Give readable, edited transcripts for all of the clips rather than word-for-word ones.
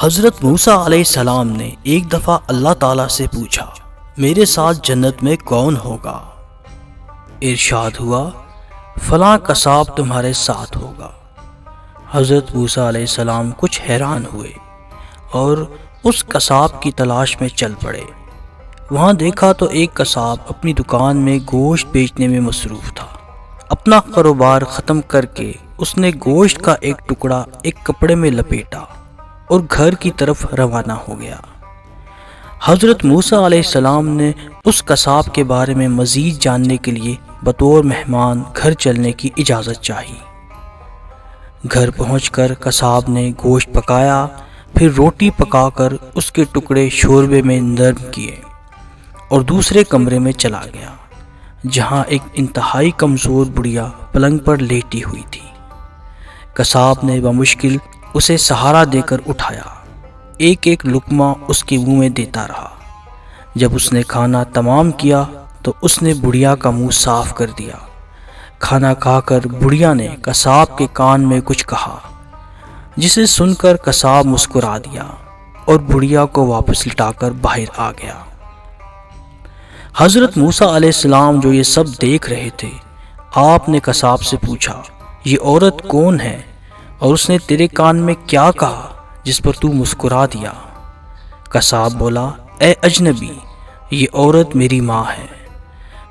حضرت موسیٰ علیہ السلام نے ایک دفعہ اللہ تعالیٰ سے پوچھا، میرے ساتھ جنت میں کون ہوگا؟ ارشاد ہوا، فلاں قصاب تمہارے ساتھ ہوگا۔ حضرت موسیٰ علیہ السلام کچھ حیران ہوئے اور اس قصاب کی تلاش میں چل پڑے۔ وہاں دیکھا تو ایک قصاب اپنی دکان میں گوشت بیچنے میں مصروف تھا۔ اپنا کاروبار ختم کر کے اس نے گوشت کا ایک ٹکڑا ایک کپڑے میں لپیٹا اور گھر کی طرف روانہ ہو گیا۔ حضرت موسیٰ علیہ السلام نے اس قصاب کے بارے میں مزید جاننے کے لیے بطور مہمان گھر چلنے کی اجازت چاہی۔ گھر پہنچ کر قصاب نے گوشت پکایا، پھر روٹی پکا کر اس کے ٹکڑے شوربے میں نرم کیے اور دوسرے کمرے میں چلا گیا، جہاں ایک انتہائی کمزور بڑھیا پلنگ پر لیٹی ہوئی تھی۔ قصاب نے بمشکل اسے سہارا دے کر اٹھایا، ایک ایک لقمہ اس کے منہ میں دیتا رہا۔ جب اس نے کھانا تمام کیا تو اس نے بڑھیا کا منہ صاف کر دیا۔ کھانا کھا کر بڑھیا نے قصاب کے کان میں کچھ کہا، جسے سن کر قصاب مسکرا دیا اور بڑھیا کو واپس لٹا کر باہر آ گیا۔ حضرت موسیٰ علیہ السلام جو یہ سب دیکھ رہے تھے، آپ نے قصاب سے پوچھا، یہ عورت کون ہے اور اس نے تیرے کان میں کیا کہا جس پر تو مسکرا دیا؟ قصاب بولا، اے اجنبی، یہ عورت میری ماں ہے۔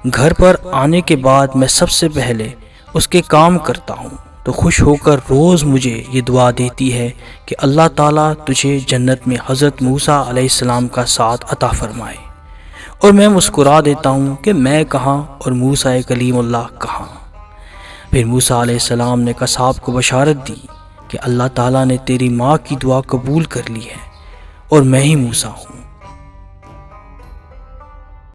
گھر پر آنے کے بعد میں سب سے پہلے اس کے کام کرتا ہوں تو خوش ہو کر روز مجھے یہ دعا دیتی ہے کہ اللہ تعالیٰ تجھے جنت میں حضرت موسیٰ علیہ السلام کا ساتھ عطا فرمائے، اور میں مسکرا دیتا ہوں کہ میں کہاں اور موسیٰ کلیم اللہ کہاں۔ پھر موسیٰ علیہ السلام نے قصاب کو بشارت دی کہ اللہ تعالیٰ نے تیری ماں کی دعا قبول کر لی ہے اور میں ہی موسیٰ ہوں۔